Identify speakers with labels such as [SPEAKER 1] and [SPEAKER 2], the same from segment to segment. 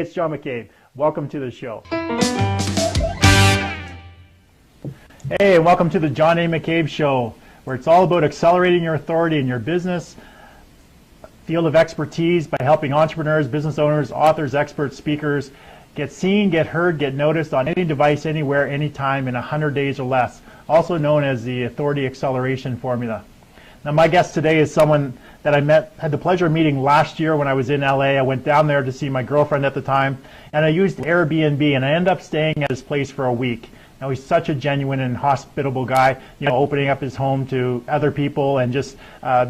[SPEAKER 1] it's John McCabe. Welcome to the show. Hey, and welcome to the John A. McCabe Show, where it's all about accelerating your authority in your business field of expertise by helping entrepreneurs, business owners, authors, experts, speakers get seen, get heard, get noticed on any device, anywhere, anytime in 100 days or less, also known as the Authority Acceleration Formula. Now, my guest today is someone that I had the pleasure of meeting last year when I was in LA. I went down there to see my girlfriend at the time, and I used Airbnb, and I ended up staying at his place for a week. Now, he's such a genuine and hospitable guy, opening up his home to other people and just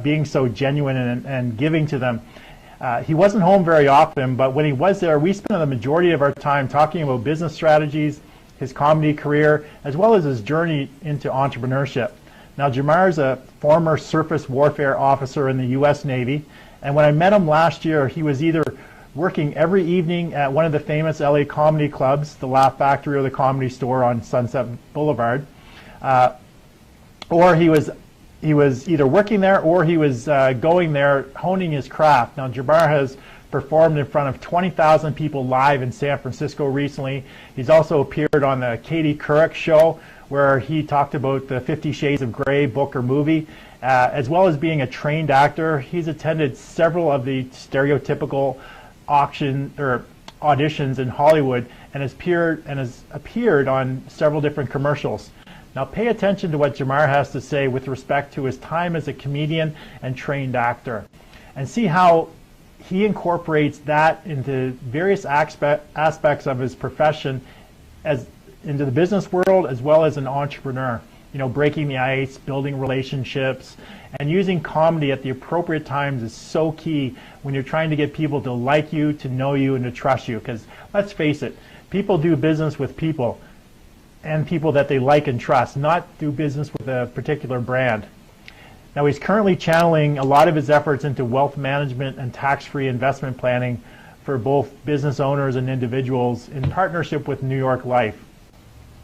[SPEAKER 1] being so genuine and giving to them. He wasn't home very often, but when he was there, we spent the majority of our time talking about business strategies, his comedy career, as well as his journey into entrepreneurship. Now, Jamarr is a former surface warfare officer in the U.S. Navy, and when I met him last year, he was either working every evening at one of the famous LA comedy clubs, the Laugh Factory or the Comedy Store on Sunset Boulevard, or he was either working there or he was going there honing his craft. Now, Jamarr has performed in front of 20,000 people live in San Francisco recently. He's also appeared on the Katie Couric show, where he talked about the 50 Shades of Grey book or movie. As well as being a trained actor, he's attended several of the stereotypical auditions in Hollywood and has appeared on several different commercials. Now, pay attention to what Jamarr has to say with respect to his time as a comedian and trained actor, and see how he incorporates that into various aspects of his profession into the business world as well as an entrepreneur. Breaking the ice, building relationships, and using comedy at the appropriate times is so key when you're trying to get people to like you, to know you, and to trust you. Because let's face it, people do business with people and people that they like and trust, not do business with a particular brand. Now, he's currently channeling a lot of his efforts into wealth management and tax-free investment planning for both business owners and individuals in partnership with New York Life.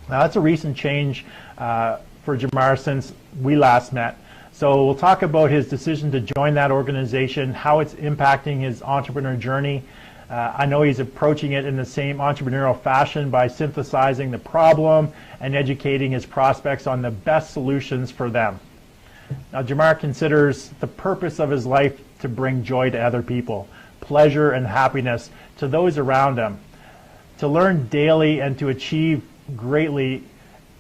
[SPEAKER 1] Now, that's a recent change for Jamarr since we last met. So we'll talk about his decision to join that organization, how it's impacting his entrepreneur journey. I know he's approaching it in the same entrepreneurial fashion by synthesizing the problem and educating his prospects on the best solutions for them. Now, Jamarr considers the purpose of his life to bring joy to other people, pleasure and happiness to those around him, to learn daily and to achieve greatly,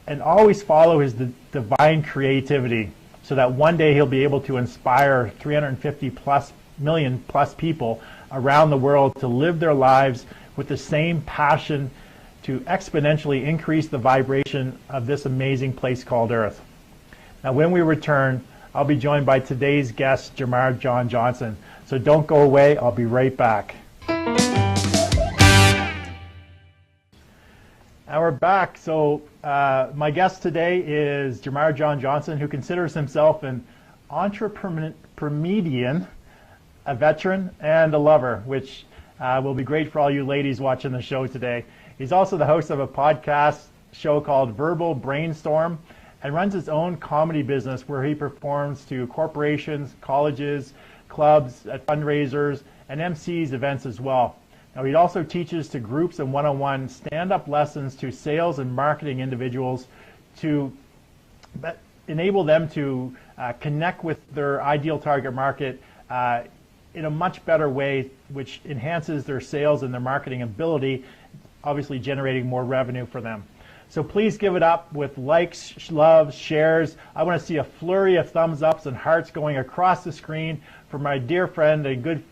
[SPEAKER 1] and always follow his divine creativity so that one day he'll be able to inspire 350 million plus people around the world to live their lives with the same passion to exponentially increase the vibration of this amazing place called Earth. Now, when we return, I'll be joined by today's guest, Jamarr John Johnson. So don't go away, I'll be right back. And we're back. So my guest today is Jamarr John Johnson, who considers himself an entrepreneur, a veteran, and a lover, which will be great for all you ladies watching the show today. He's also the host of a podcast show called Verbal Brainstorm and runs his own comedy business where he performs to corporations, colleges, clubs, at fundraisers, and MCs events as well. Now, he also teaches to groups and one-on-one stand-up lessons to sales and marketing individuals to enable them to connect with their ideal target market in a much better way, which enhances their sales and their marketing ability, obviously generating more revenue for them. So please give it up with likes, loves, shares. I want to see a flurry of thumbs ups and hearts going across the screen for my dear friend and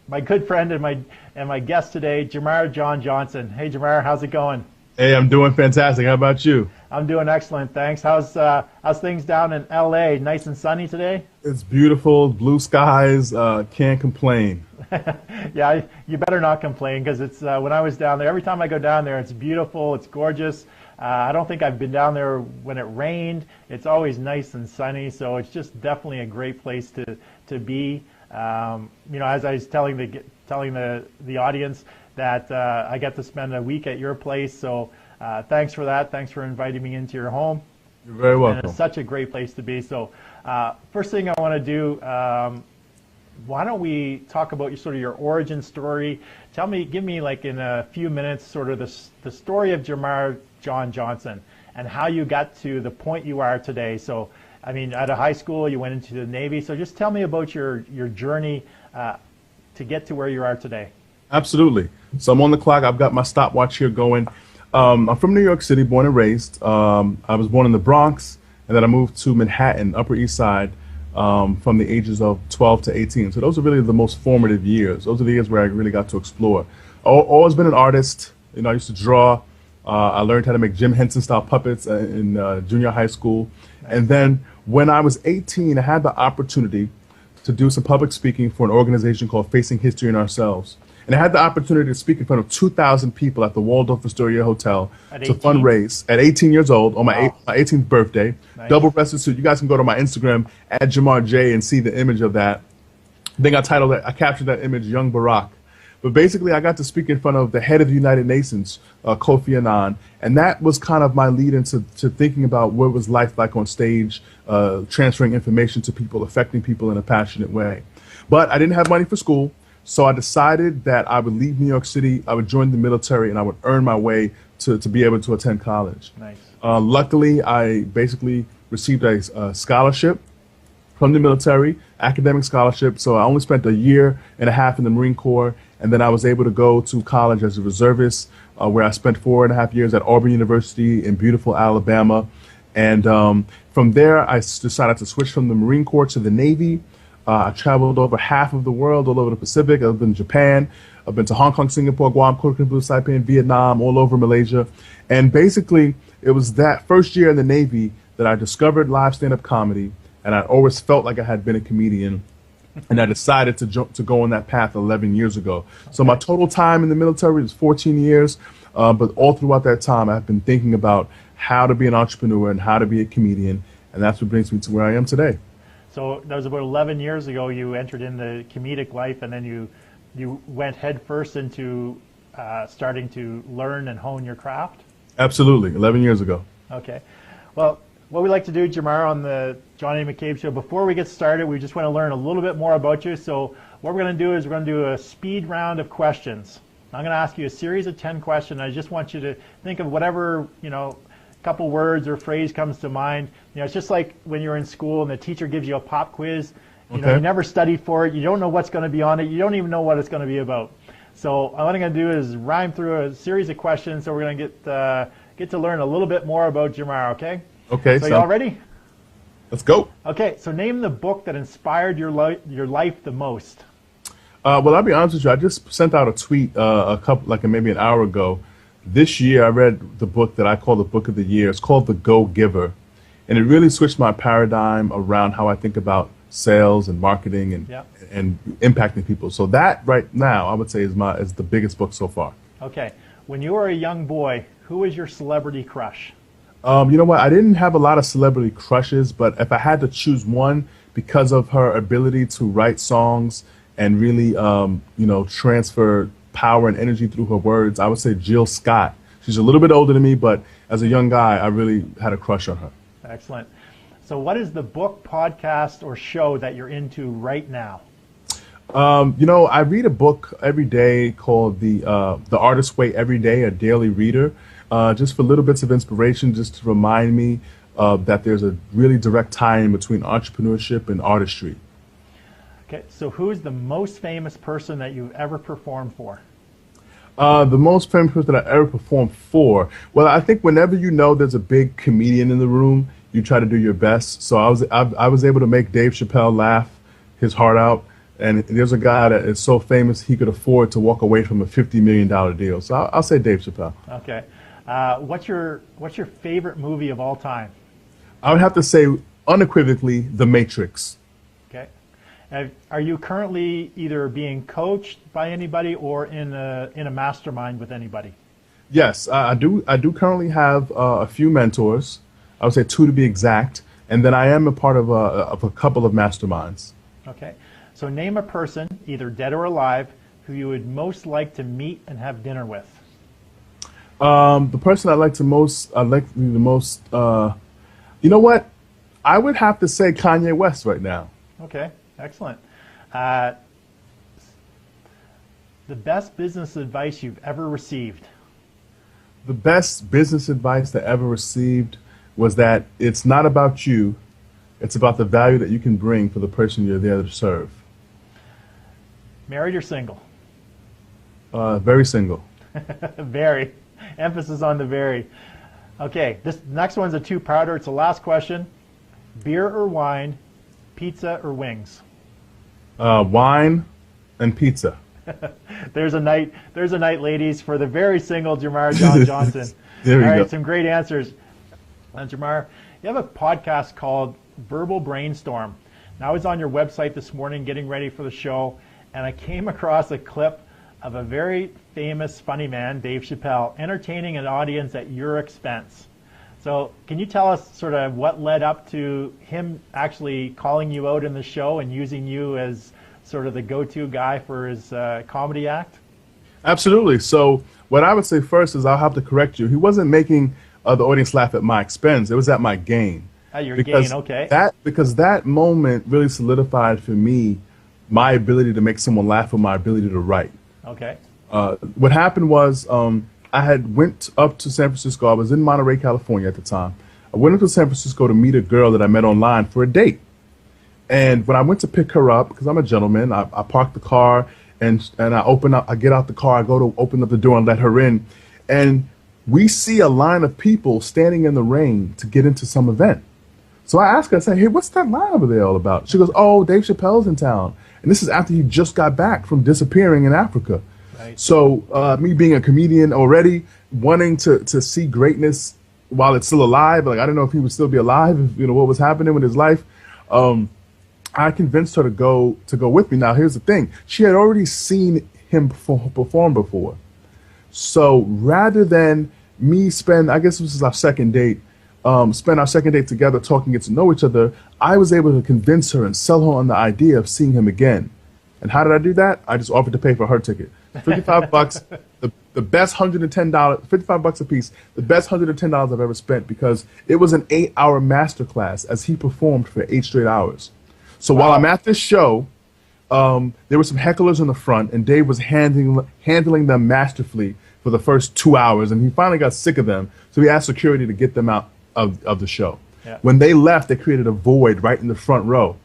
[SPEAKER 1] my good friend and my guest today, Jamarr John Johnson. Hey, Jamarr, how's it going?
[SPEAKER 2] Hey, I'm doing fantastic. How about you?
[SPEAKER 1] I'm doing excellent, thanks. How's things down in LA? Nice and sunny today?
[SPEAKER 2] It's beautiful, blue skies. Can't complain.
[SPEAKER 1] Yeah, you better not complain, because it's when I was down there, every time I go down there, it's beautiful, it's gorgeous. I don't think I've been down there when it rained. It's always nice and sunny, so it's just definitely a great place to be. As I was telling the audience that I get to spend a week at your place, so thanks for that. Thanks for inviting me into your home.
[SPEAKER 2] You're very welcome.
[SPEAKER 1] And it's such a great place to be. So first thing I want to do why don't we talk about your origin story? Give me like in a few minutes sort of the story of Jamarr John Johnson and how you got to the point you are today. So, I mean, out of high school, you went into the Navy. So just tell me about your journey to get to where you are today.
[SPEAKER 2] Absolutely. So I'm on the clock. I've got my stopwatch here going. I'm from New York City, born and raised. I was born in the Bronx, and then I moved to Manhattan, Upper East Side, from the ages of 12 to 18. So those are really the most formative years. Those are the years where I really got to explore. Always been an artist. You know, I used to draw. I learned how to make Jim Henson-style puppets in junior high school. And then when I was 18, I had the opportunity to do some public speaking for an organization called Facing History and Ourselves. And I had the opportunity to speak in front of 2,000 people at the Waldorf Astoria Hotel to fundraise at 18 years old on my 18th birthday. Nice. Double breasted suit. You guys can go to my Instagram at Jamarr J and see the image of that. Then I captured that image, Young Barack. But basically, I got to speak in front of the head of the United Nations, Kofi Annan, and that was kind of my lead into thinking about what was life like on stage, transferring information to people, affecting people in a passionate way. But I didn't have money for school. So I decided that I would leave New York City, I would join the military, and I would earn my way to be able to attend college.
[SPEAKER 1] Nice.
[SPEAKER 2] Luckily, I basically received a scholarship from the military, academic scholarship. So I only spent a year and a half in the Marine Corps, and then I was able to go to college as a reservist, where I spent 4.5 years at Auburn University in beautiful Alabama. And from there, I decided to switch from the Marine Corps to the Navy. I traveled over half of the world, all over the Pacific. I've been to Japan. I've been to Hong Kong, Singapore, Guam, Kuala Lumpur, Saipan, Vietnam, all over Malaysia. And basically, it was that first year in the Navy that I discovered live stand-up comedy, and I always felt like I had been a comedian. And I decided to go on that path 11 years ago. So my total time in the military was 14 years, but all throughout that time, I've been thinking about how to be an entrepreneur and how to be a comedian, and that's what brings me to where I am today.
[SPEAKER 1] So that was about 11 years ago you entered in the comedic life, and then you went headfirst into starting to learn and hone your craft? Absolutely,
[SPEAKER 2] 11 years ago.
[SPEAKER 1] Okay. Well, what we like to do, Jamarr, on the Johnny McCabe Show, before we get started, we just want to learn a little bit more about you. So what we're going to do is we're going to do a speed round of questions. I'm going to ask you a series of 10 questions. I just want you to think of whatever, couple words or phrase comes to mind. It's just like when you're in school and the teacher gives you a pop quiz. You never studied for it. You don't know what's going to be on it. You don't even know what it's going to be about. So what I'm going to do is rhyme through a series of questions. So we're going to get to learn a little bit more about Jamarr. Okay.
[SPEAKER 2] Okay.
[SPEAKER 1] So you all ready?
[SPEAKER 2] Let's go.
[SPEAKER 1] Okay. So name the book that inspired your life the most.
[SPEAKER 2] Well, I'll be honest with you. I just sent out a tweet maybe an hour ago. This year, I read the book that I call the book of the year. It's called The Go-Giver. And it really switched my paradigm around how I think about sales and marketing and impacting people. So that right now, I would say, is the biggest book so far.
[SPEAKER 1] Okay. When you were a young boy, who was your celebrity crush?
[SPEAKER 2] You know what? I didn't have a lot of celebrity crushes, but if I had to choose one, because of her ability to write songs and really, transfer power and energy through her words, I would say Jill Scott. She's a little bit older than me, but as a young guy, I really had a crush on her.
[SPEAKER 1] Excellent. So what is the book, podcast, or show that you're into right now?
[SPEAKER 2] I read a book every day called The Artist's Way Every Day, a daily reader, just for little bits of inspiration, just to remind me that there's a really direct tie-in between entrepreneurship and artistry.
[SPEAKER 1] Okay, so who's the most famous person that you've ever performed for?
[SPEAKER 2] The most famous person that I ever performed for? Well, I think whenever there's a big comedian in the room, you try to do your best. So I was able to make Dave Chappelle laugh his heart out. And there's a guy that is so famous he could afford to walk away from a $50 million deal. So I'll say Dave Chappelle.
[SPEAKER 1] Okay. What's your favorite movie of all time?
[SPEAKER 2] I would have to say unequivocally The Matrix.
[SPEAKER 1] Okay. Are you currently either being coached by anybody or in a mastermind with anybody?
[SPEAKER 2] Yes, I do currently have a few mentors. I would say 2 to be exact. And then I am a part of a couple of masterminds.
[SPEAKER 1] Okay. So name a person, either dead or alive, who you would most like to meet and have dinner with.
[SPEAKER 2] The person I'd like the most, you know what? I would have to say Kanye West right now.
[SPEAKER 1] Okay, excellent. The best business advice you've ever received.
[SPEAKER 2] The best business advice that I ever received was that it's not about you, it's about the value that you can bring for the person you're there to serve.
[SPEAKER 1] Married or single?
[SPEAKER 2] Very single.
[SPEAKER 1] Very. Emphasis on the very. Okay, this next one's a two-parter. It's the last question. Beer or wine, pizza or wings?
[SPEAKER 2] Wine and pizza.
[SPEAKER 1] There's a night, ladies, for the very single Jamarr John Johnson.
[SPEAKER 2] There we go.
[SPEAKER 1] Some great answers. Jamarr, you have a podcast called Verbal Brainstorm. Now, I was on your website this morning getting ready for the show, and I came across a clip of a very famous funny man, Dave Chappelle, entertaining an audience at your expense. So can you tell us sort of what led up to him actually calling you out in the show and using you as sort of the go-to guy for his comedy act?
[SPEAKER 2] Absolutely. So what I would say first is I'll have to correct you. He wasn't making the audience laugh at my expense. It was at my gain.
[SPEAKER 1] At your gain, okay.
[SPEAKER 2] Because that moment really solidified for me my ability to make someone laugh with my ability to write.
[SPEAKER 1] Okay.
[SPEAKER 2] What happened was I had went up to San Francisco. I was in Monterey, California at the time. I went up to San Francisco to meet a girl that I met online for a date. And when I went to pick her up, because I'm a gentleman, I parked the car and I get out the car, I go to open up the door and let her in. And we see a line of people standing in the rain to get into some event. So I asked her, I said, hey, what's that line over there all about? She goes, oh, Dave Chappelle's in town. And this is after he just got back from disappearing in Africa. Right. So me being a comedian already, wanting to see greatness while it's still alive, like I didn't know if he would still be alive, if, you know, what was happening with his life. I convinced her to go with me. Now, here's the thing. She had already seen him perform before. So rather than me spend, I guess this is our second date, spend our second date together talking, get to know each other, I was able to convince her and sell her on the idea of seeing him again. And how did I do that? I just offered to pay for her ticket. 55 bucks, the best $110, 55 bucks a piece, the best $110 I've ever spent, because it was an 8-hour masterclass as he performed for 8 straight hours. So while I'm at this show, there were some hecklers in the front, and Dave was handling them masterfully for the first 2 hours, and he finally got sick of them, so he asked security to get them out of the show. Yeah. When they left, they created a void right in the front row.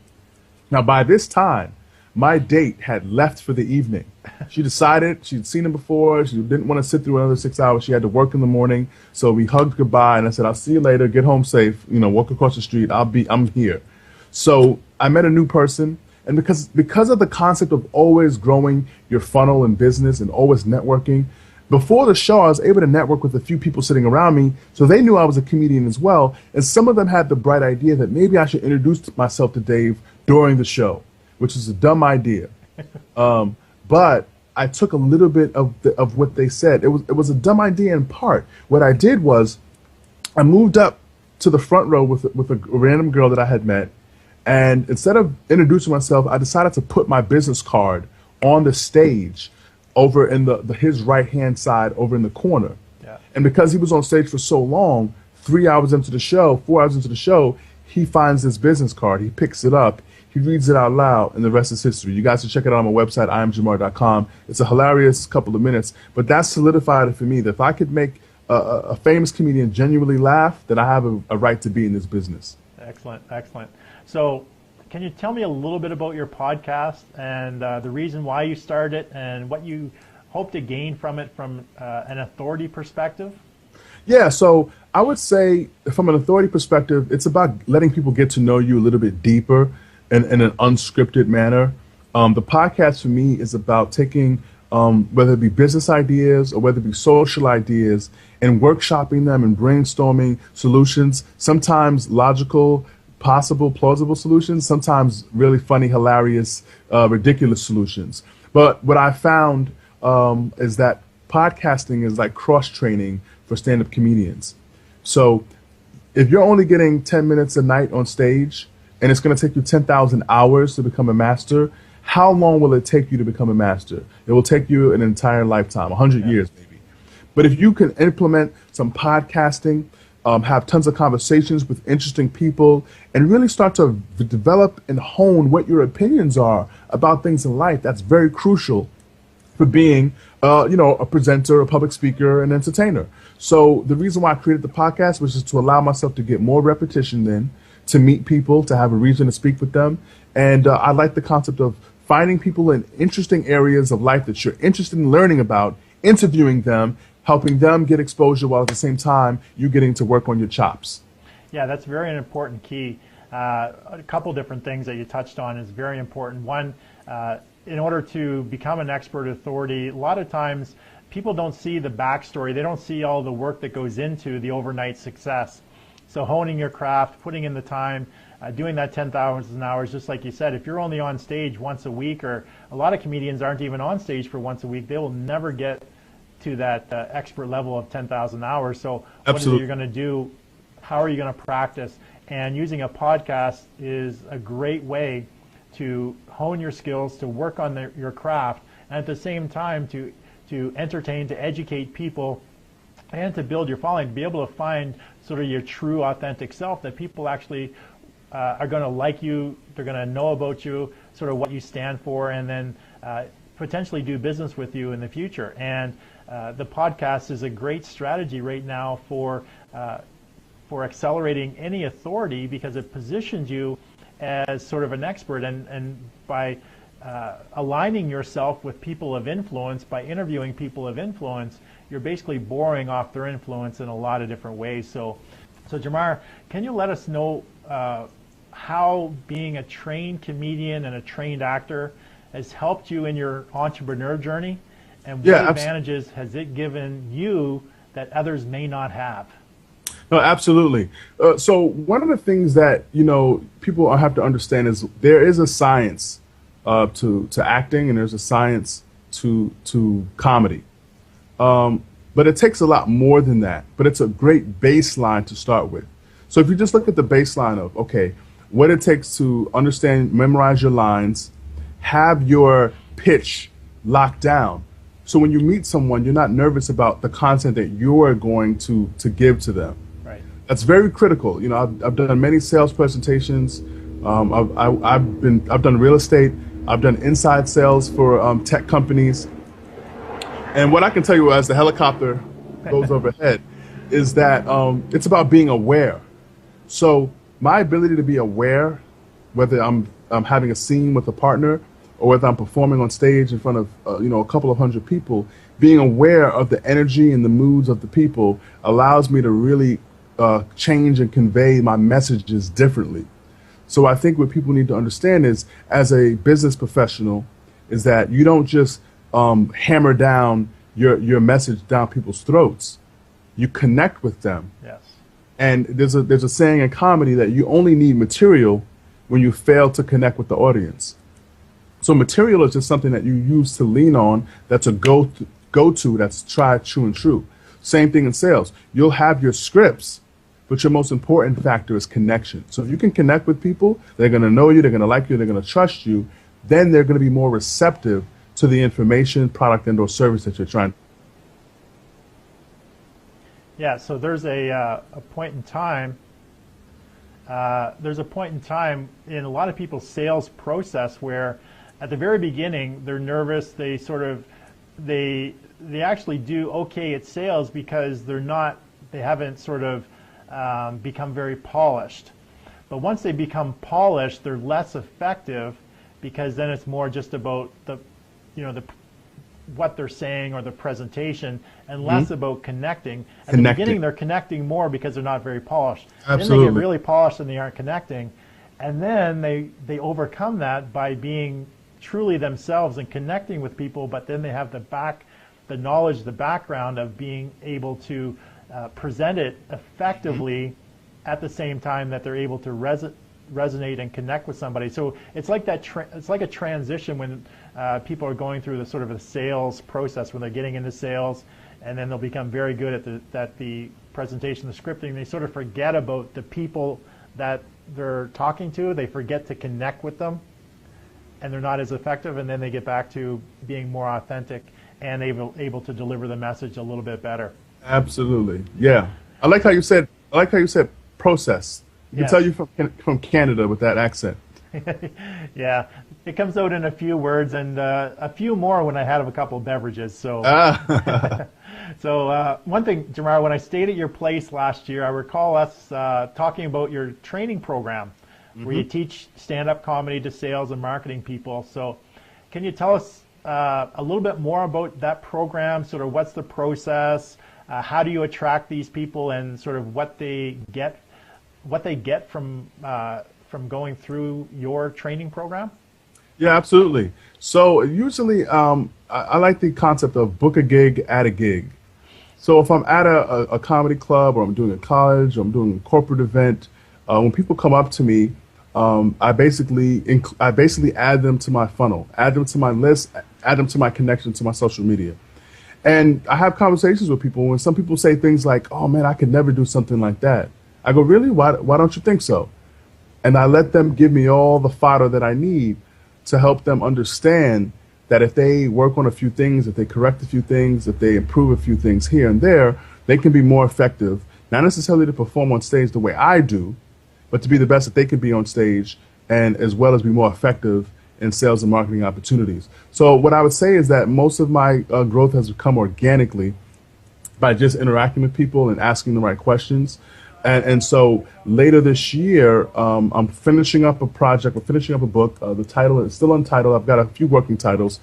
[SPEAKER 2] Now, by this time, my date had left for the evening. She decided she'd seen him before. She didn't want to sit through another 6 hours. She had to work in the morning, so we hugged goodbye, and I said, I'll see you later. Get home safe. You know, walk across the street. I'm here. So I met a new person. And because of the concept of always growing your funnel in business and always networking, before the show, I was able to network with a few people sitting around me, so they knew I was a comedian as well. And some of them had the bright idea that maybe I should introduce myself to Dave during the show, which is a dumb idea. But I took a little bit of what they said. It was a dumb idea in part. What I did was I moved up to the front row with a random girl that I had met. And instead of introducing myself, I decided to put my business card on the stage over in his right-hand side over in the corner. Yeah. And because he was on stage for so long, 4 hours into the show, he finds this business card. He picks it up. He reads it out loud, and the rest is history. You guys should check it out on my website, IamJamarr.com. It's a hilarious couple of minutes, but that solidified it for me that if I could make a famous comedian genuinely laugh, then I have a right to be in this business. Excellent,
[SPEAKER 1] excellent. So can you tell me a little bit about your podcast and the reason why you started it and what you hope to gain from it from an authority perspective?
[SPEAKER 2] Yeah, so I would say from an authority perspective, it's about letting people get to know you a little bit deeper in an unscripted manner. The podcast for me is about taking whether it be business ideas or whether it be social ideas and workshopping them and brainstorming solutions, sometimes logical, possible, plausible solutions, sometimes really funny, hilarious, ridiculous solutions. But what I found is that podcasting is like cross-training for stand-up comedians. So if you're only getting 10 minutes a night on stage and it's going to take you 10,000 hours to become a master, how long will it take you to become a master? It will take you an entire lifetime, 100 years maybe. But if you can implement some podcasting, have tons of conversations with interesting people, and really start to develop and hone what your opinions are about things in life. That's very crucial for being, a presenter, a public speaker, an entertainer. So the reason why I created the podcast was just to allow myself to get more repetition then, to meet people, to have a reason to speak with them. And I like the concept of finding people in interesting areas of life that you're interested in learning about, interviewing them, helping them get exposure while at the same time you getting to work on your chops.
[SPEAKER 1] Yeah, that's very important key. A couple different things that you touched on is very important. One, in order to become an expert authority, a lot of times people don't see the backstory. They don't see all the work that goes into the overnight success. So honing your craft, putting in the time, doing that 10,000 hours, just like you said, if you're only on stage once a week, or a lot of comedians aren't even on stage for once a week, they will never get to that expert level of 10,000 hours. So what is it you're going to do? How are you going to practice? And using a podcast is a great way to hone your skills, to work on your craft, and at the same time to entertain, to educate people, and to build your following, to be able to find sort of your true authentic self, that people actually are going to like you, they're going to know about you, sort of what you stand for, and then potentially do business with you in the future. And the podcast is a great strategy right now for accelerating any authority, because it positions you as sort of an expert, and by aligning yourself with people of influence, by interviewing people of influence, you're basically boring off their influence in a lot of different ways. So Jamarr, can you let us know how being a trained comedian and a trained actor has helped you in your entrepreneur journey, and what advantages has it given you that others may not have?
[SPEAKER 2] No, absolutely. So one of the things that people have to understand is there is a science to acting, and there's a science to comedy. But it takes a lot more than that. But it's a great baseline to start with. So if you just look at the baseline of, okay, what it takes to understand, memorize your lines, have your pitch locked down. So when you meet someone, you're not nervous about the content that you're going to give to them.
[SPEAKER 1] Right.
[SPEAKER 2] That's very critical. I've done many sales presentations. I've done real estate. I've done inside sales for tech companies. And what I can tell you as the helicopter goes overhead is that it's about being aware. So my ability to be aware, whether I'm having a scene with a partner or whether I'm performing on stage in front of a couple of hundred people, being aware of the energy and the moods of the people allows me to really change and convey my messages differently. So I think what people need to understand is, as a business professional, is that you don't just hammer down your message down people's throats. You connect with them.
[SPEAKER 1] Yes.
[SPEAKER 2] And there's a saying in comedy that you only need material when you fail to connect with the audience. So material is just something that you use to lean on, that's a go-to, that's tried, true, and true. Same thing in sales. You'll have your scripts, but your most important factor is connection. So if you can connect with people, they're going to know you, they're going to like you, they're going to trust you, then they're going to be more receptive to the information, product, and or service that you're trying.
[SPEAKER 1] Yeah, so there's a point in time. There's a point in time in a lot of people's sales process where, at the very beginning, they're nervous. They actually do okay at sales because they haven't sort of become very polished. But once they become polished, they're less effective, because then it's more just about what they're saying or the presentation, and less about connecting. At the beginning, they're connecting more because they're not very polished.
[SPEAKER 2] Absolutely.
[SPEAKER 1] Then they get really polished and they aren't connecting. And then they overcome that by being truly themselves and connecting with people, but then they have the knowledge, the background of being able to present it effectively at the same time that they're able to resonate and connect with somebody. So it's like that. It's like a transition when people are going through the sort of a sales process, when they're getting into sales, and then they'll become very good at the presentation, the scripting. They sort of forget about the people that they're talking to. They forget to connect with them, and they're not as effective. And then they get back to being more authentic and able to deliver the message a little bit better.
[SPEAKER 2] Absolutely, yeah. I like how you said I like how you said process. You can tell
[SPEAKER 1] Yes.
[SPEAKER 2] you from Canada with that accent.
[SPEAKER 1] Yeah, it comes out in a few words and a few more when I had a couple of beverages. So,
[SPEAKER 2] Ah,
[SPEAKER 1] one thing, Jamar, when I stayed at your place last year, I recall us talking about your training program where you teach stand-up comedy to sales and marketing people. So, can you tell us a little bit more about that program? Sort of what's the process? How do you attract these people, and sort of what they get from going through your training program?
[SPEAKER 2] yeah, absolutely. So usually, I like the concept of book a gig at a gig. So if I'm at a comedy club, or I'm doing a college, or I'm doing a corporate event, when people come up to me, I basically add them to my funnel, add them to my list, add them to my connection to my social media. And I have conversations with people when some people say things like, "Oh man, I could never do something like that." I go, "Really? Why don't you think so?" And I let them give me all the fodder that I need to help them understand that if they work on a few things, if they correct a few things, if they improve a few things here and there, they can be more effective, not necessarily to perform on stage the way I do, but to be the best that they can be on stage, and as well as be more effective in sales and marketing opportunities. So what I would say is that most of my growth has come organically by just interacting with people and asking the right questions. And so later this year, I'm finishing up a project. We're finishing up a book. The title is still untitled. I've got a few working titles,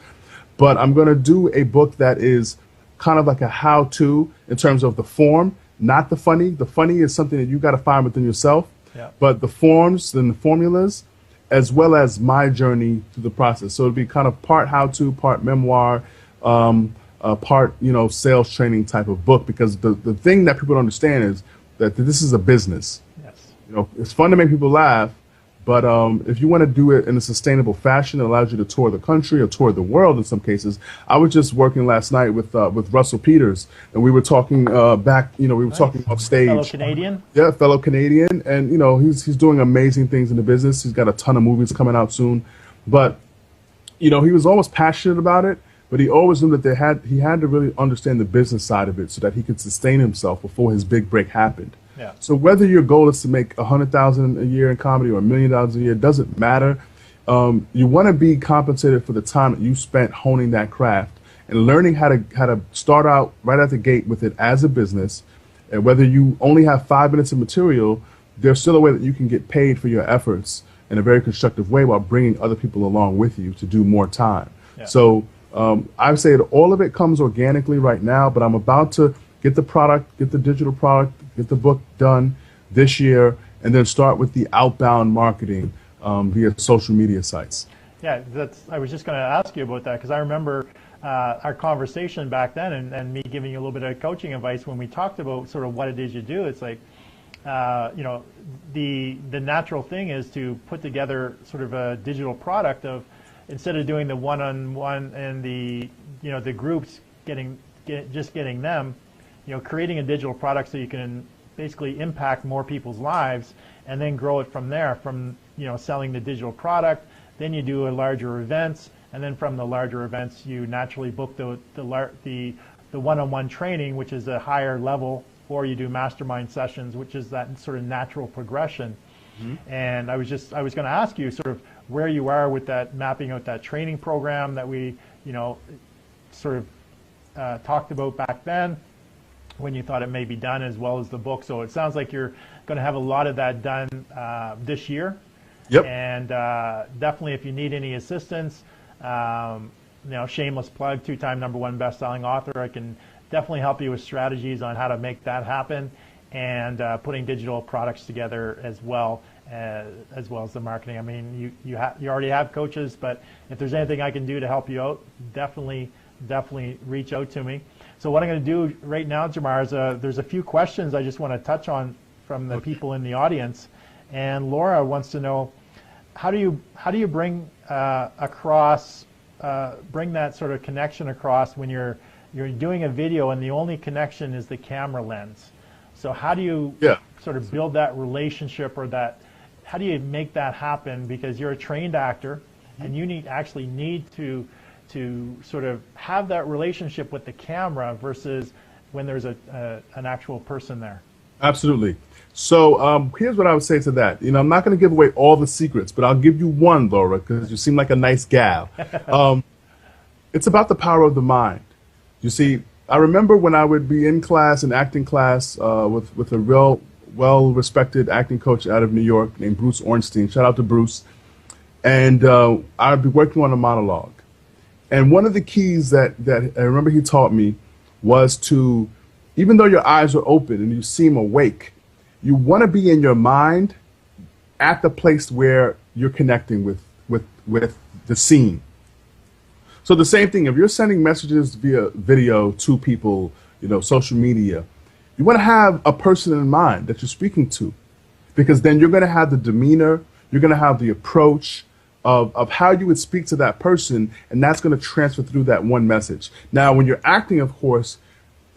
[SPEAKER 2] but I'm going to do a book that is kind of like a how-to in terms of the form, not the funny. The funny is something that you got to find within yourself,
[SPEAKER 1] Yeah.
[SPEAKER 2] but the forms and the formulas, as well as my journey through the process. So it'll be kind of part how-to, part memoir, part sales training type of book. Because the thing that people don't understand is that this is a business.
[SPEAKER 1] Yes.
[SPEAKER 2] It's fun to make people laugh, but if you want to do it in a sustainable fashion that allows you to tour the country or tour the world in some cases. I was just working last night with Russell Peters, and we were talking we were
[SPEAKER 1] Nice.
[SPEAKER 2] talking off stage.
[SPEAKER 1] Fellow Canadian.
[SPEAKER 2] Yeah, fellow Canadian, and he's doing amazing things in the business. He's got a ton of movies coming out soon, but he was always passionate about it. But he always knew that he had to really understand the business side of it so that he could sustain himself before his big break happened.
[SPEAKER 1] Yeah.
[SPEAKER 2] So whether your goal is to make $100,000 a year in comedy or $1 million a year, doesn't matter. You want to be compensated for the time that you spent honing that craft and learning how to start out right at the gate with it as a business. And whether you only have 5 minutes of material, there's still a way that you can get paid for your efforts in a very constructive way while bringing other people along with you to do more time.
[SPEAKER 1] Yeah.
[SPEAKER 2] So I would say that all of it comes organically right now, but I'm about to get the product, get the digital product, get the book done this year, and then start with the outbound marketing via social media sites.
[SPEAKER 1] Yeah, I was just going to ask you about that because I remember our conversation back then and me giving you a little bit of coaching advice when we talked about sort of what it is you do. It's like, the natural thing is to put together sort of a digital product of, instead of doing the one-on-one and the groups getting them, creating a digital product so you can basically impact more people's lives and then grow it from there, from selling the digital product. Then you do a larger events, and then from the larger events you naturally book the one-on-one training, which is a higher level, or you do mastermind sessions, which is that sort of natural progression. Mm-hmm. And I was going to ask you sort of where you are with that, mapping out that training program that we sort of talked about back then, when you thought it may be done, as well as the book. So it sounds like you're going to have a lot of that done this year.
[SPEAKER 2] Yep.
[SPEAKER 1] And definitely, if you need any assistance, shameless plug, 2-time #1 best-selling author, I can definitely help you with strategies on how to make that happen, and putting digital products together as well as the marketing. I mean, you already have coaches, but if there's anything I can do to help you out, definitely reach out to me. So what I'm going to do right now, Jamarr, is there's a few questions I just want to touch on from the people in the audience. And Laura wants to know, how do you bring bring that sort of connection across when you're doing a video and the only connection is the camera lens? So how do you sort of build that relationship, or how do you make that happen? Because you're a trained actor and you actually need to sort of have that relationship with the camera versus when there's an actual person there.
[SPEAKER 2] Absolutely. So here's what I would say to that. I'm not going to give away all the secrets, but I'll give you one, Laura, because you seem like a nice gal. It's about the power of the mind. You see, I remember when I would be in class, in acting class, with a real well-respected acting coach out of New York named Bruce Ornstein. Shout out to Bruce. And I'd be working on a monologue. And one of the keys that I remember he taught me was to, even though your eyes are open and you seem awake, you want to be in your mind at the place where you're connecting with the scene. So the same thing, if you're sending messages via video to people, social media, you want to have a person in mind that you're speaking to, because then you're going to have the demeanor, you're going to have the approach of how you would speak to that person, and that's going to transfer through that one message. Now, when you're acting, of course,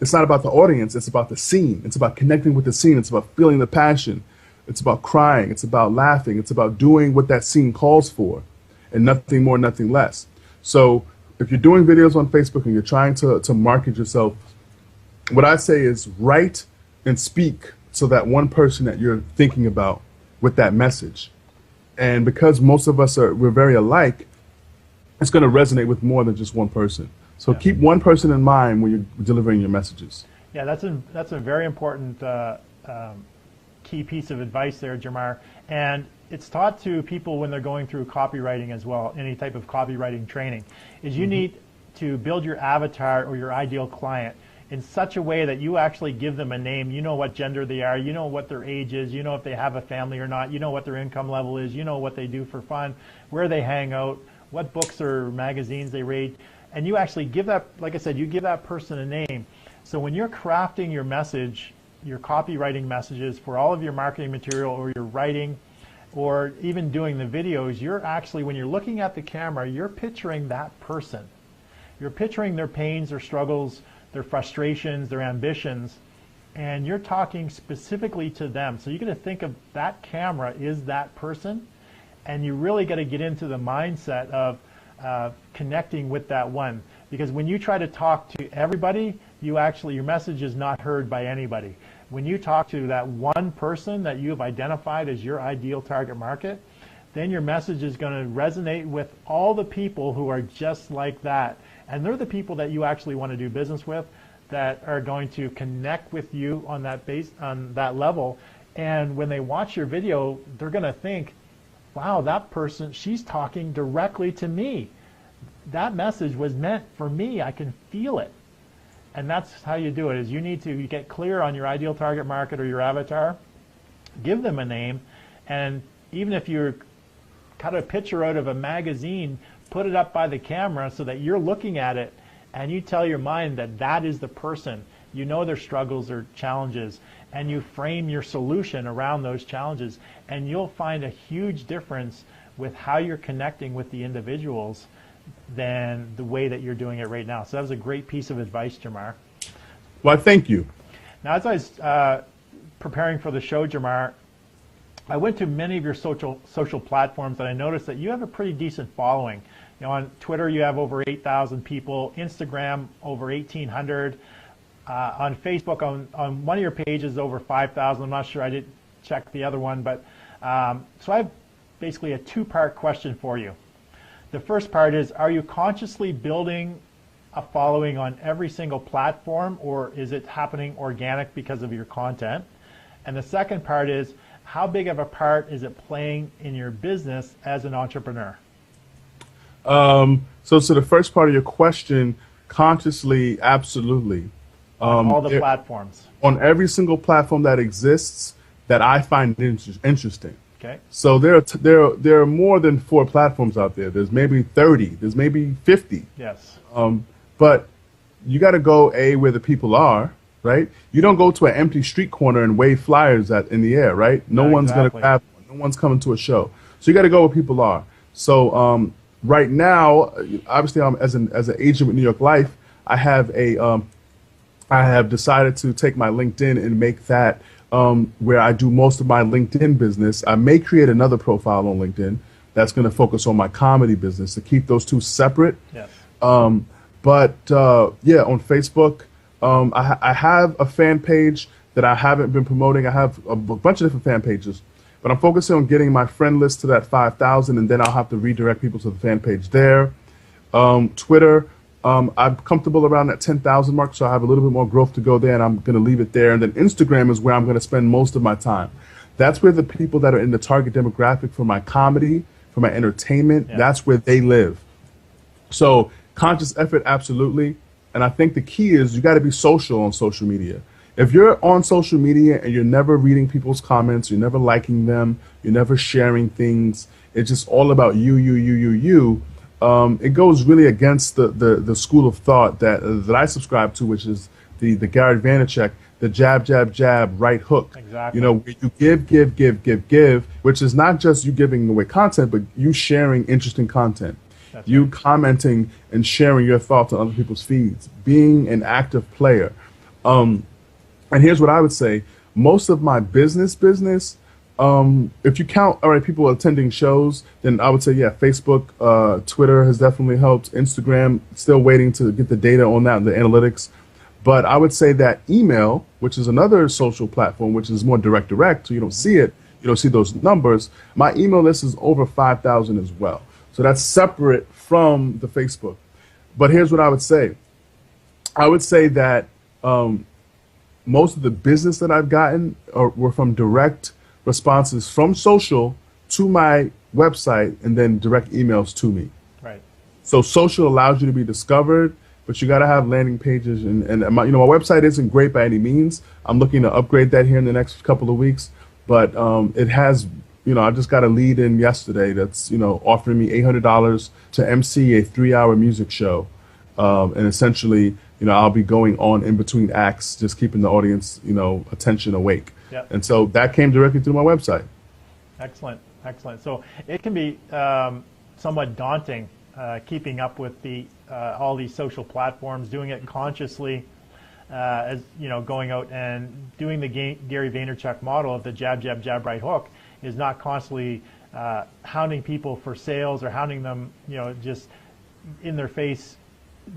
[SPEAKER 2] it's not about the audience, it's about the scene. It's about connecting with the scene. It's about feeling the passion. It's about crying. It's about laughing. It's about doing what that scene calls for, and nothing more, nothing less. So if you're doing videos on Facebook and you're trying to market yourself, what I say is write and speak to that one person that you're thinking about with that message. And because most of us we're very alike, it's going to resonate with more than just one person. So keep one person in mind when you're delivering your messages.
[SPEAKER 1] Yeah, that's a very important key piece of advice there, Jamarr. And it's taught to people when they're going through copywriting as well, any type of copywriting training, is you need to build your avatar or your ideal client in such a way that you actually give them a name. You know what gender they are, you know what their age is, you know if they have a family or not, you know what their income level is, you know what they do for fun, where they hang out, what books or magazines they read. And you actually give that, like I said, you give that person a name. So when you're crafting your message, your copywriting messages for all of your marketing material, or your writing, or even doing the videos, you're actually, when you're looking at the camera, you're picturing that person. You're picturing their pains, their struggles, their frustrations, their ambitions, and you're talking specifically to them. So you got to think of that camera is that person, and you really got to get into the mindset of connecting with that one. Because when you try to talk to everybody, your message is not heard by anybody. When you talk to that one person that you have identified as your ideal target market, then your message is going to resonate with all the people who are just like that. And they're the people that you actually want to do business with, that are going to connect with you on that level. And when they watch your video, they're going to think, wow, that person, she's talking directly to me. That message was meant for me. I can feel it. And that's how you do it, is you need to get clear on your ideal target market or your avatar, give them a name, and even if you're cut a picture out of a magazine, put it up by the camera so that you're looking at it and you tell your mind that that is the person. You know their struggles or challenges, and you frame your solution around those challenges, and you'll find a huge difference with how you're connecting with the individuals than the way that you're doing it right now. So that was a great piece of advice, Jamarr.
[SPEAKER 2] Well, thank you.
[SPEAKER 1] Now, as I was preparing for the show, Jamarr, I went to many of your social platforms, and I noticed that you have a pretty decent following. On Twitter, you have over 8,000 people. Instagram, over 1,800. On Facebook, on one of your pages, over 5,000. I'm not sure. I didn't check the other one, but so I have basically a two-part question for you. The first part is, are you consciously building a following on every single platform, or is it happening organic because of your content? And the second part is, how big of a part is it playing in your business as an entrepreneur?
[SPEAKER 2] So the first part of your question, consciously, absolutely.
[SPEAKER 1] On all the platforms.
[SPEAKER 2] On every single platform that exists that I find interesting.
[SPEAKER 1] Okay.
[SPEAKER 2] So there are more than 4 platforms out there. There's maybe 30. There's maybe 50.
[SPEAKER 1] Yes.
[SPEAKER 2] But you got to go where the people are, right? You don't go to an empty street corner and wave flyers in the air, right? No one's going to grab one. No one's coming to a show. So you got to go where people are. So right now, obviously, as an agent with New York Life, I have decided to take my LinkedIn and make that where I do most of my LinkedIn business. I may create another profile on LinkedIn that's going to focus on my comedy business, to keep those two separate.
[SPEAKER 1] Yes.
[SPEAKER 2] But on Facebook, I have a fan page that I haven't been promoting. I have a bunch of different fan pages, but I'm focusing on getting my friend list to that 5,000, and then I'll have to redirect people to the fan page there. Twitter, I'm comfortable around that 10,000 mark, so I have a little bit more growth to go there, and I'm going to leave it there. And then Instagram is where I'm going to spend most of my time. That's where the people that are in the target demographic for my comedy, for my entertainment, that's where they live. So conscious effort, absolutely. And I think the key is you got to be social on social media. If you're on social media and you're never reading people's comments, you're never liking them, you're never sharing things, it's just all about you, it goes really against the school of thought that I subscribe to, which is the Gary Vaynerchuk, the jab, jab, jab, right hook.
[SPEAKER 1] Exactly.
[SPEAKER 2] You know, you give, which is not just you giving away content, but you sharing interesting content. That's you right. Commenting and sharing your thoughts on other people's feeds, being an active player. And here's what I would say. Most of my business, if you count, all right, people attending shows, then I would say, yeah, Facebook, Twitter has definitely helped. Instagram, still waiting to get the data on that, the analytics. But I would say that email, which is another social platform, which is more direct, so you don't see it, you don't see those numbers. My email list is over 5,000 as well. So that's separate from the Facebook. But here's what I would say. I would say that most of the business that I've gotten were from direct responses from social to my website and then direct emails to me.
[SPEAKER 1] Right. So
[SPEAKER 2] social allows you to be discovered, but you got to have landing pages. And my website isn't great by any means. I'm looking to upgrade that here in the next couple of weeks. But it has, I just got a lead in yesterday that's, offering me $800 to MC a 3-hour music show. And essentially, I'll be going on in between acts, just keeping the audience, attention awake.
[SPEAKER 1] Yep.
[SPEAKER 2] And so that came directly through my website.
[SPEAKER 1] Excellent, excellent. So it can be somewhat daunting keeping up with all these social platforms, doing it consciously, as going out and doing the Gary Vaynerchuk model of the jab, jab, jab, right hook is not constantly hounding people for sales or hounding them, just in their face,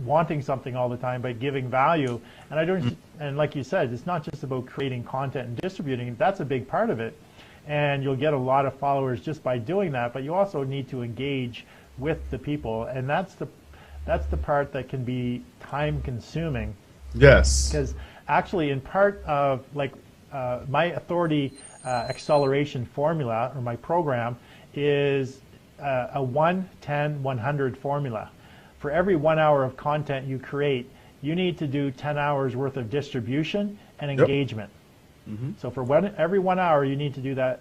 [SPEAKER 1] wanting something all the time, but giving value. And and like you said, it's not just about creating content and distributing. That's a big part of it, and you'll get a lot of followers just by doing that. But you also need to engage with the people, and that's the part that can be time consuming.
[SPEAKER 2] Yes.
[SPEAKER 1] Because actually, in part of my authority acceleration formula, or my program, is a 1-10-100 formula. For every 1 hour of content you create, you need to do 10 hours worth of distribution and engagement. Mm-hmm. So for every 1 hour, you need to do that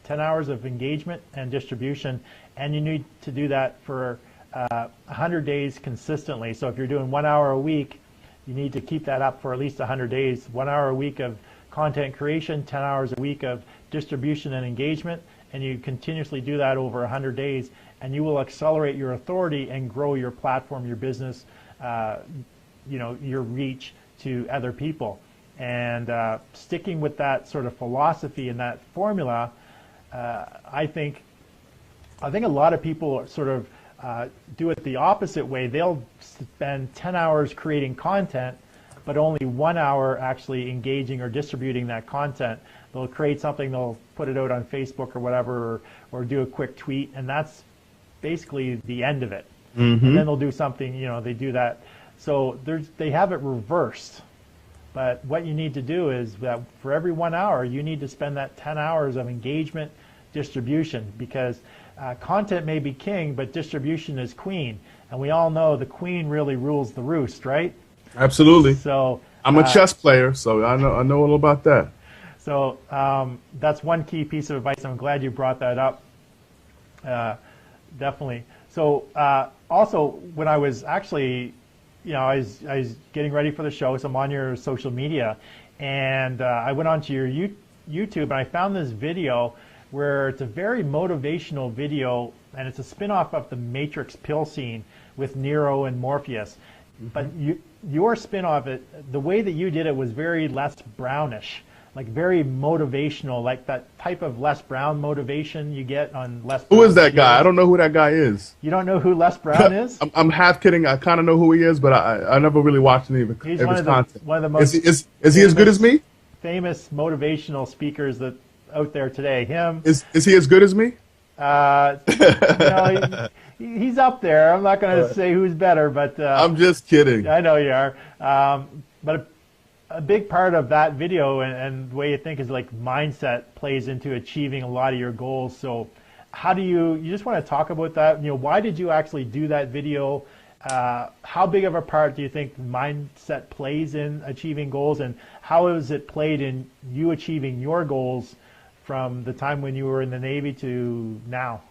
[SPEAKER 1] 10 hours of engagement and distribution, and you need to do that for 100 days consistently. So if you're doing 1 hour a week, you need to keep that up for at least 100 days. 1 hour a week of content creation, 10 hours a week of distribution and engagement, and you continuously do that over 100 days, and you will accelerate your authority and grow your platform, your business, your reach to other people. And sticking with that sort of philosophy and that formula, I think a lot of people sort of do it the opposite way. They'll spend 10 hours creating content, but only 1 hour actually engaging or distributing that content. They'll create something, they'll put it out on Facebook or whatever, or do a quick tweet, and that's basically the end of it. Mm-hmm. And then they'll do something, they do that. So they have it reversed. But what you need to do is that for every 1 hour, you need to spend that 10 hours of engagement, distribution, because content may be king, but distribution is queen. And we all know the queen really rules the roost, right?
[SPEAKER 2] Absolutely.
[SPEAKER 1] So
[SPEAKER 2] I'm a chess player, so I know all about that.
[SPEAKER 1] So that's one key piece of advice. I'm glad you brought that up. Definitely. So also, when I was actually, I was getting ready for the show, so I'm on your social media, and I went onto your YouTube, and I found this video where it's a very motivational video, and it's a spin-off of the Matrix pill scene with Neo and Morpheus. Mm-hmm. But your spin off it, the way that you did it was very Les Brownish, like very motivational, like that type of Les Brown motivation you get on Les Brown.
[SPEAKER 2] Who is that guy? I don't know who that guy is.
[SPEAKER 1] You don't know who Les Brown is?
[SPEAKER 2] I'm half kidding. I kind of know who he is, but I never really watched any of his content.
[SPEAKER 1] One of the most
[SPEAKER 2] is he as good as me?
[SPEAKER 1] famous motivational speakers that out there today. Him.
[SPEAKER 2] Is he as good as me?
[SPEAKER 1] He's up there. I'm not going to say who's better, but
[SPEAKER 2] I'm just kidding.
[SPEAKER 1] I know you are. But a big part of that video and the way you think is like mindset plays into achieving a lot of your goals. So how do you just want to talk about that? Why did you actually do that video? How big of a part do you think mindset plays in achieving goals, and how has it played in you achieving your goals from the time when you were in the Navy to now?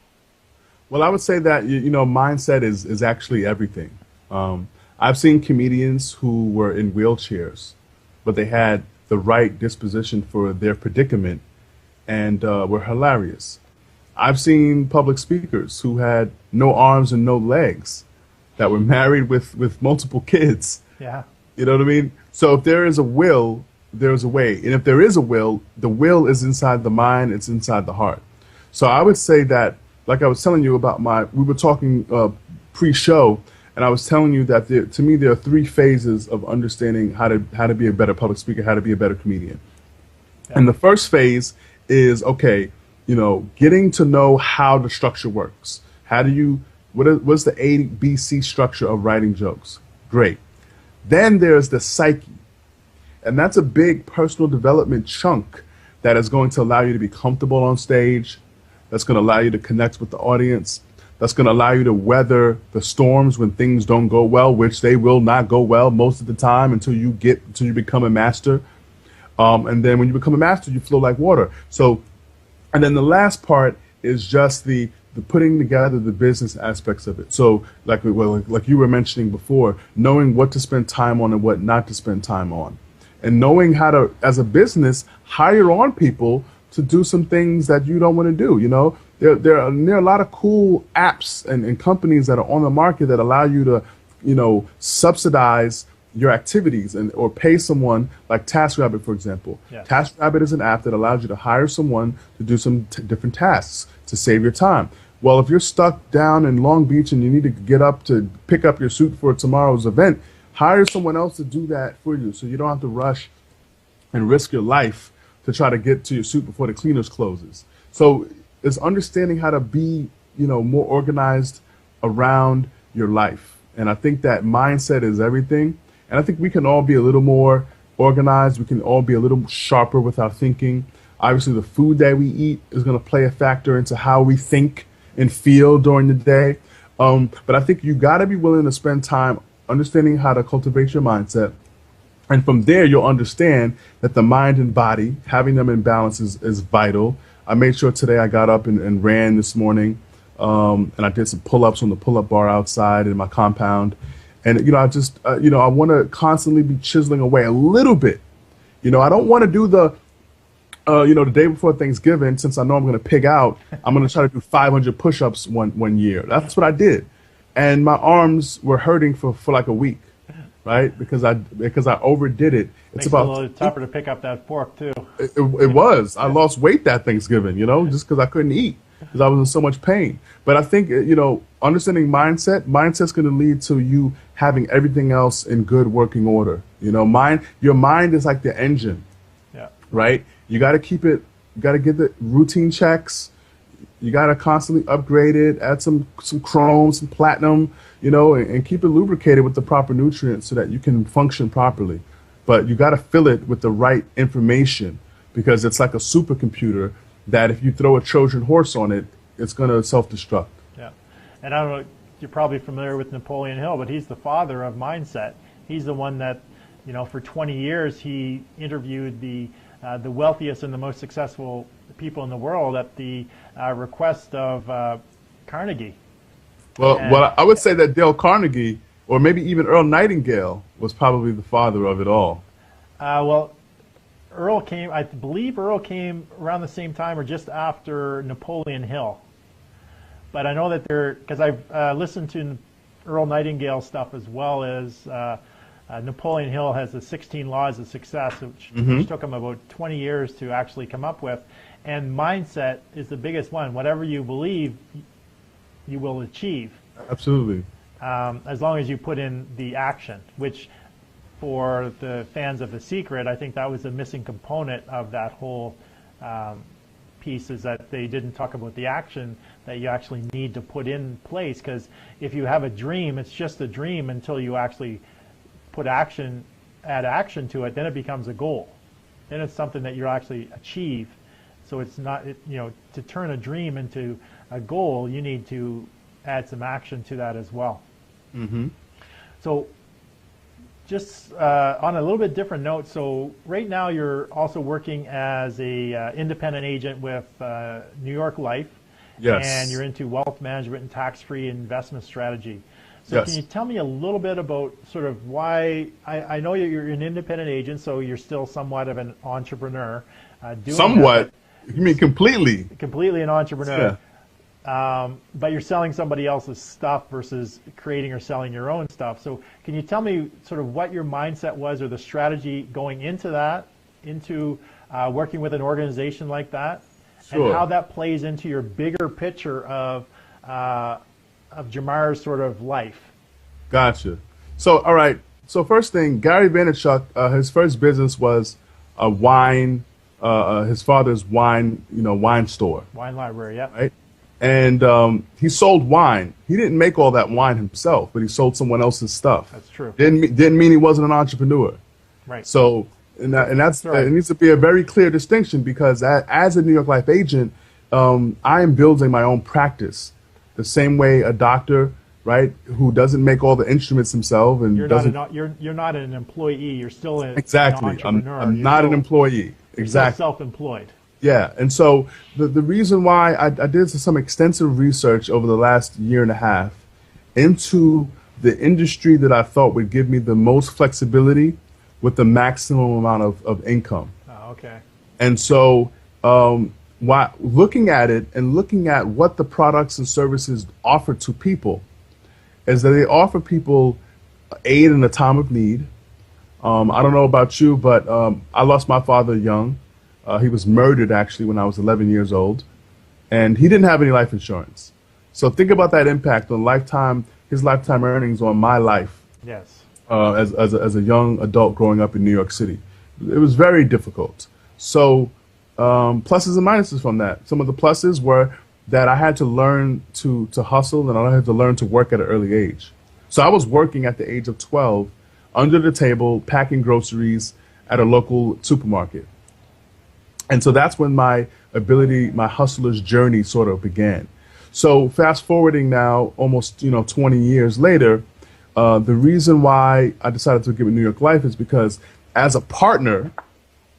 [SPEAKER 2] Well, I would say that, mindset is actually everything. I've seen comedians who were in wheelchairs, but they had the right disposition for their predicament and were hilarious. I've seen public speakers who had no arms and no legs that were married with multiple kids.
[SPEAKER 1] Yeah.
[SPEAKER 2] You know what I mean? So if there is a will, there's a way. And if there is a will, the will is inside the mind, it's inside the heart. So I would say that, like I was telling you about we were talking pre-show, and I was telling you that to me there are 3 phases of understanding how to be a better public speaker, how to be a better comedian. Yeah. And the first phase is, getting to know how the structure works. What's the ABC structure of writing jokes? Great. Then there's the psyche. And that's a big personal development chunk that is going to allow you to be comfortable on stage. That's going to allow you to connect with the audience. That's going to allow you to weather the storms when things don't go well, which they will not go well most of the time until you become a master. And then when you become a master, you flow like water. So, and then the last part is just the putting together the business aspects of it. So like you were mentioning before, knowing what to spend time on and what not to spend time on. And knowing how to, as a business, hire on people to do some things that you don't want to do. There are a lot of cool apps and companies that are on the market that allow you to, subsidize your activities or pay someone, like TaskRabbit, for example. Yeah. TaskRabbit is an app that allows you to hire someone to do some different tasks to save your time. Well, if you're stuck down in Long Beach and you need to get up to pick up your suit for tomorrow's event, hire someone else to do that for you so you don't have to rush and risk your life to try to get to your suit before the cleaners closes. So it's understanding how to be, more organized around your life. And I think that mindset is everything. And I think we can all be a little more organized. We can all be a little sharper with our thinking. Obviously, the food that we eat is going to play a factor into how we think and feel during the day. But I think you got to be willing to spend time understanding how to cultivate your mindset. And from there, you'll understand that the mind and body, having them in balance is vital. I made sure today I got up and ran this morning, and I did some pull-ups on the pull-up bar outside in my compound. And, I just, I want to constantly be chiseling away a little bit. I don't want to do the day before Thanksgiving, since I know I'm going to pig out, I'm going to try to do 500 push-ups one year. That's what I did. And my arms were hurting for like a week, right? Because I overdid it.
[SPEAKER 1] It's about a little tougher to pick up that fork too.
[SPEAKER 2] It was. I lost weight that Thanksgiving, just because I couldn't eat because I was in so much pain. But I think, understanding mindset's going to lead to you having everything else in good working order. Your mind is like the engine, right? You got to keep it. You got to get the routine checks. You got to constantly upgrade it, add some chrome, some platinum, and keep it lubricated with the proper nutrients so that you can function properly. But you got to fill it with the right information, because it's like a supercomputer that if you throw a Trojan horse on it, it's going to self-destruct. Yeah.
[SPEAKER 1] And I don't know, you're probably familiar with Napoleon Hill, but he's the father of mindset. He's the one that, for 20 years, he interviewed the wealthiest and the most successful people in the world at the request of Carnegie.
[SPEAKER 2] Well, I would say that Dale Carnegie, or maybe even Earl Nightingale, was probably the father of it all.
[SPEAKER 1] I believe Earl came around the same time or just after Napoleon Hill. But I know that because I've listened to Earl Nightingale stuff as well as Napoleon Hill has the 16 Laws of Success, which took him about 20 years to actually come up with. And mindset is the biggest one. Whatever you believe, you will achieve.
[SPEAKER 2] Absolutely.
[SPEAKER 1] As long as you put in the action, which for the fans of The Secret, I think that was a missing component of that whole piece, is that they didn't talk about the action that you actually need to put in place. Because if you have a dream, it's just a dream until you actually add action to it. Then it becomes a goal. Then it's something that you actually achieve. So it's not, to turn a dream into a goal, you need to add some action to that as well.
[SPEAKER 2] Mm-hmm.
[SPEAKER 1] So just on a little bit different note, so right now you're also working as a independent agent with New York Life.
[SPEAKER 2] Yes.
[SPEAKER 1] And you're into wealth management and tax-free investment strategy. So
[SPEAKER 2] Yes.
[SPEAKER 1] Can you tell me a little bit about sort of why, I know you're an independent agent, so you're still somewhat of an entrepreneur.
[SPEAKER 2] Somewhat? You mean completely?
[SPEAKER 1] Completely an entrepreneur.
[SPEAKER 2] Yeah.
[SPEAKER 1] But you're selling somebody else's stuff versus creating or selling your own stuff. So can you tell me sort of what your mindset was, or the strategy going into that, into working with an organization like that?
[SPEAKER 2] Sure.
[SPEAKER 1] And how that plays into your bigger picture of Jamarr's sort of life.
[SPEAKER 2] Gotcha. So, all right. So first thing, Gary Vaynerchuk, his first business was a wine, his father's wine store.
[SPEAKER 1] Wine library, yeah.
[SPEAKER 2] Right. And he sold wine. He didn't make all that wine himself, but he sold someone else's stuff.
[SPEAKER 1] That's true.
[SPEAKER 2] Didn't mean he wasn't an entrepreneur.
[SPEAKER 1] Right.
[SPEAKER 2] So, that's
[SPEAKER 1] right.
[SPEAKER 2] It needs to be a very clear distinction, because as a New York Life agent, I am building my own practice, the same way a doctor, right, who doesn't make all the instruments himself and
[SPEAKER 1] you're not an employee. You're still an entrepreneur.
[SPEAKER 2] I'm not an employee. Exactly.
[SPEAKER 1] Still self-employed.
[SPEAKER 2] Yeah, and so the reason why I did some extensive research over the last year and a half into the industry that I thought would give me the most flexibility with the maximum amount of income.
[SPEAKER 1] Oh, okay.
[SPEAKER 2] And so looking at it and looking at what the products and services offer to people is that they offer people aid in a time of need. I don't know about you, but I lost my father young. He was murdered, actually, when I was 11 years old, and he didn't have any life insurance. So think about that impact on his lifetime earnings on my life.
[SPEAKER 1] Yes.
[SPEAKER 2] As a young adult growing up in New York City. It was very difficult. So pluses and minuses from that. Some of the pluses were that I had to learn to hustle, and I had to learn to work at an early age. So I was working at the age of 12 under the table, packing groceries at a local supermarket. And so that's when my hustler's journey sort of began. So fast forwarding now, almost 20 years later, the reason why I decided to give it New York Life is because as a partner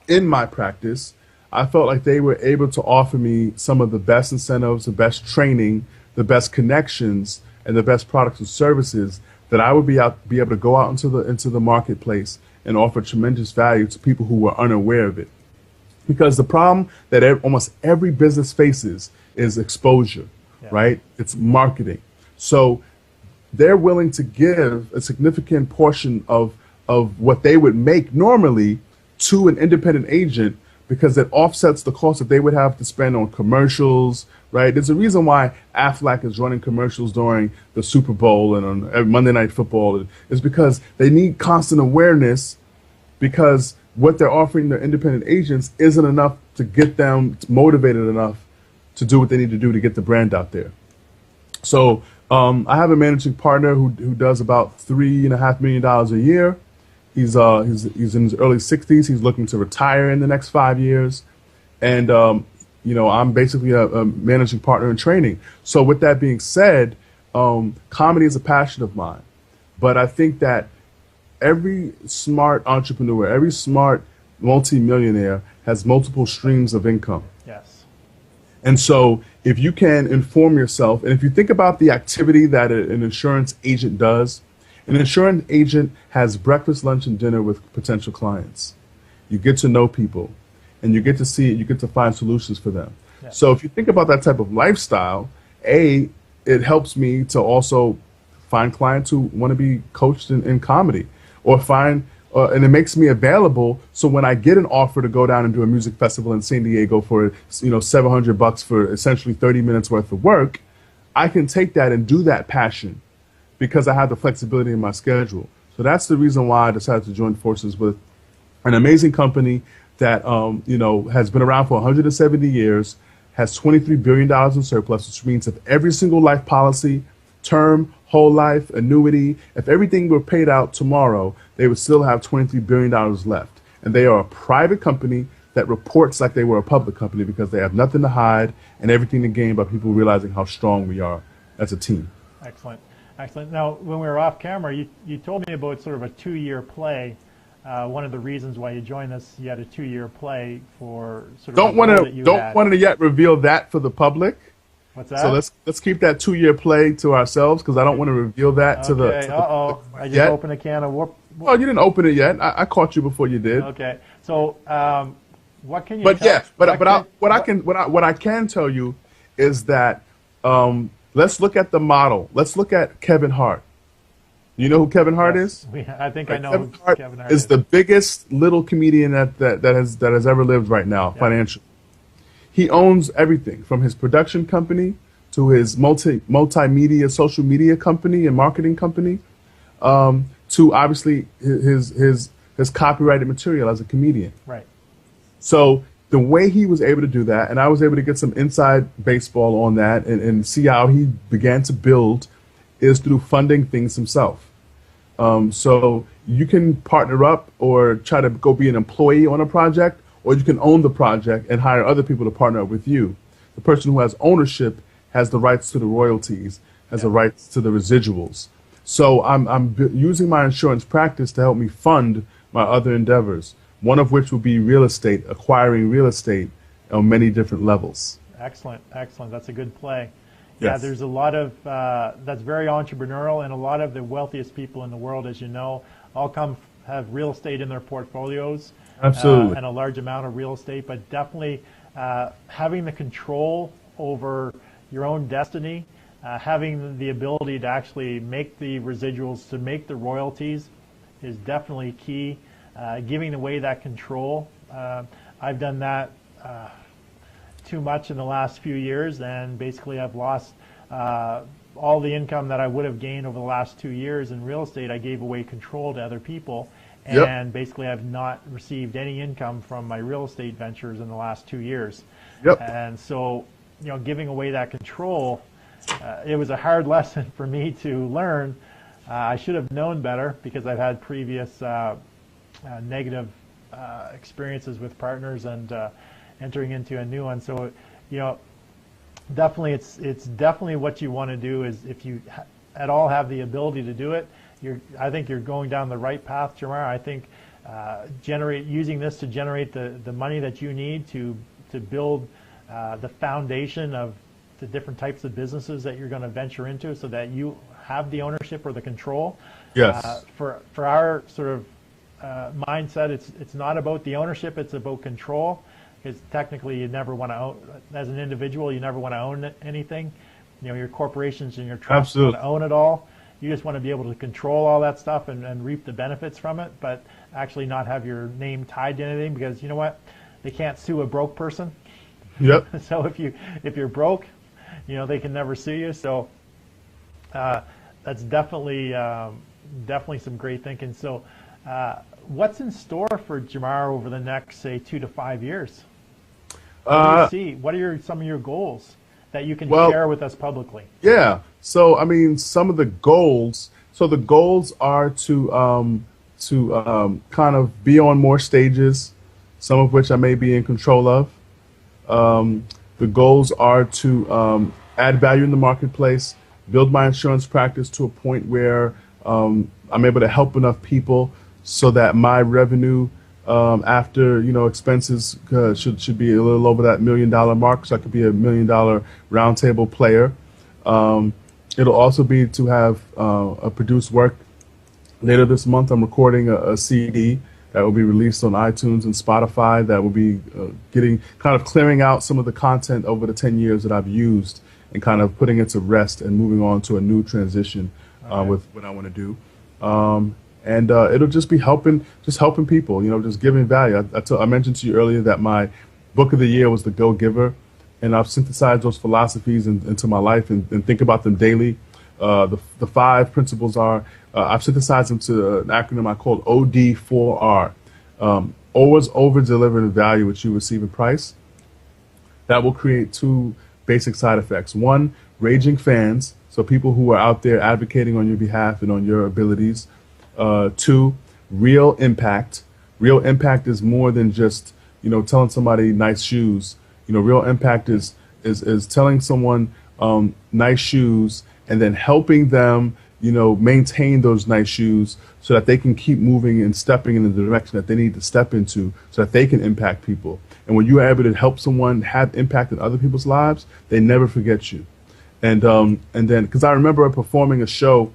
[SPEAKER 2] in my practice, I felt like they were able to offer me some of the best incentives, the best training, the best connections, and the best products and services that I would be able to go out into the marketplace and offer tremendous value to people who were unaware of it. Because the problem that almost every business faces is exposure, right? It's marketing. So they're willing to give a significant portion of what they would make normally to an independent agent, because it offsets the cost that they would have to spend on commercials, right? There's a reason why Aflac is running commercials during the Super Bowl and on Monday Night Football. It's because they need constant awareness, because what they're offering their independent agents isn't enough to get them motivated enough to do what they need to do to get the brand out there. So I have a managing partner who does about $3.5 million a year. He's in his early 60s. He's looking to retire in the next 5 years. And, I'm basically a managing partner in training. So with that being said, comedy is a passion of mine. But I think that every smart entrepreneur, every smart multimillionaire has multiple streams of income.
[SPEAKER 1] Yes.
[SPEAKER 2] And so if you can inform yourself, and if you think about the activity that an insurance agent does, an insurance agent has breakfast, lunch, and dinner with potential clients. You get to know people, and you get to find solutions for them. Yes. So if you think about that type of lifestyle, it helps me to also find clients who want to be coached in comedy, or and it makes me available. So when I get an offer to go down and do a music festival in San Diego for $700 for essentially 30 minutes worth of work, I can take that and do that passion, because I have the flexibility in my schedule. So that's the reason why I decided to join forces with an amazing company that has been around for 170 years, has $23 billion in surplus, which means if every single life policy, term, whole life, annuity, if everything were paid out tomorrow, they would still have $23 billion left. And they are a private company that reports like they were a public company because they have nothing to hide and everything to gain by people realizing how strong we are as a team.
[SPEAKER 1] Excellent. Excellent. Now, when we were off camera, you told me about sort of a 2-year play. One of the reasons why you joined us, you had a 2-year play for sort of
[SPEAKER 2] don't want to yet reveal that for the public.
[SPEAKER 1] What's that?
[SPEAKER 2] So let's keep that 2-year play to ourselves because I don't want to reveal that to the.
[SPEAKER 1] I just opened a can of whoop.
[SPEAKER 2] Oh, you didn't open it yet. I caught you before you did.
[SPEAKER 1] Okay. So what can you?
[SPEAKER 2] What I can tell you is that let's look at the model. Let's look at Kevin Hart. You know who Kevin Hart is?
[SPEAKER 1] I think I know
[SPEAKER 2] Kevin
[SPEAKER 1] who
[SPEAKER 2] Hart
[SPEAKER 1] Kevin Hart
[SPEAKER 2] is the biggest little comedian that has ever lived right now, financially. He owns everything from his production company to his multimedia, social media company and marketing company, to obviously his copyrighted material as a comedian.
[SPEAKER 1] Right.
[SPEAKER 2] So the way he was able to do that, and I was able to get some inside baseball on that and see how he began to build, is through funding things himself. So you can partner up or try to go be an employee on a project, or you can own the project and hire other people to partner up with you. The person who has ownership has the rights to the royalties, has the rights to the residuals. So I'm using my insurance practice to help me fund my other endeavors, one of which will be real estate, acquiring real estate on many different levels.
[SPEAKER 1] Excellent, excellent. That's a good play.
[SPEAKER 2] Yes.
[SPEAKER 1] Yeah, there's a lot of, that's very entrepreneurial, and a lot of the wealthiest people in the world, as you know, all have real estate in their portfolios.
[SPEAKER 2] Absolutely.
[SPEAKER 1] And a large amount of real estate, but definitely having the control over your own destiny, having the ability to actually make the residuals, to make the royalties is definitely key. Giving away that control. I've done that too much in the last few years, and basically I've lost all the income that I would have gained over the last 2 years in real estate. I gave away control to other people, and basically I've not received any income from my real estate ventures in the last 2 years. And so, giving away that control, it was a hard lesson for me to learn. I should have known better because I've had previous negative experiences with partners and entering into a new one. So, definitely it's definitely what you want to do is, if you at all have the ability to do it, I think you're going down the right path, Jamarr. I think using this to generate the money that you need to build the foundation of the different types of businesses that you're going to venture into, so that you have the ownership or the control.
[SPEAKER 2] Yes.
[SPEAKER 1] For our sort of mindset, it's not about the ownership, it's about control. Because technically, you never want to own, as an individual, you never want to own anything. Your corporations and your trusts want to own it all. You just want to be able to control all that stuff and reap the benefits from it, but actually not have your name tied to anything, because you know what? They can't sue a broke person.
[SPEAKER 2] Yep.
[SPEAKER 1] So if you're broke, they can never sue you. So that's definitely some great thinking. So what's in store for Jamarr over the next, say, 2 to 5 years? What do you see? What are some of your goals that you can share with us publicly?
[SPEAKER 2] Yeah. So, some of the goals. So the goals are to kind of be on more stages, some of which I may be in control of. The goals are to add value in the marketplace, build my insurance practice to a point where I'm able to help enough people so that my revenue after expenses should be a little over that $1 million mark, so I could be a $1 million roundtable player. It'll also be to have a produced work. Later this month, I'm recording a CD that will be released on iTunes and Spotify. That will be clearing out some of the content over the 10 years that I've used and kind of putting it to rest and moving on to a new transition with what I want to do. And it'll just be helping people, just giving value. I mentioned to you earlier that my book of the year was The Go Giver, and I've synthesized those philosophies into my life and think about them daily. The five principles are, I've synthesized them to an acronym I call OD4R. Always over deliver the value which you receive in price. That will create two basic side effects. One, raging fans, so people who are out there advocating on your behalf and on your abilities. Two, real impact. Real impact is more than just, telling somebody nice shoes. Real impact is telling someone nice shoes and then helping them, maintain those nice shoes so that they can keep moving and stepping in the direction that they need to step into so that they can impact people. And when you are able to help someone have impact in other people's lives, they never forget you. And then, because I remember performing a show